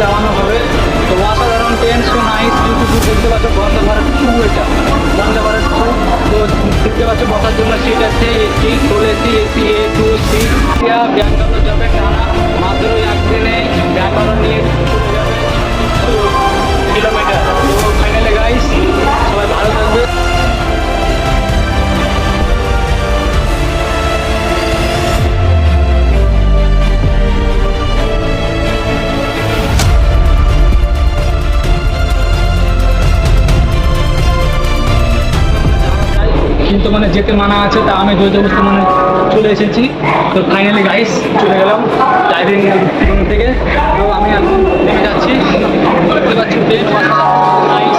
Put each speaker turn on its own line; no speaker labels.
চালানো হবে। তো অসাধারণ ট্রেন, সো নাইস, বিউটিফুল। দেখতে পাচ্ছ বন্দে ভারত 2, এটা বন্দে ভারত 2। তো দেখতে পাচ্ছ বসার জন্য সিট আছে, এসি, ফুল এসি, এসি এ টু সি। ব্যাঙ্গালোর যাবে টানা মাত্র একদিনে। ব্যাঙ্গালোর নিয়ে কিলোমিটার। তো ফাইনালি গাইস, সবাই ভালো থাকবে। কিন্তু মানে যেতে মানা আছে, তা আমি জোর জবরদস্তি মানে চলে এসেছি। তো ফাইনালি গাইস চলে গেলাম ড্রাইভিং রুম থেকে। তো আমি এখন নেমে যাচ্ছি। দেখতে পাচ্ছি ট্রেন, nice।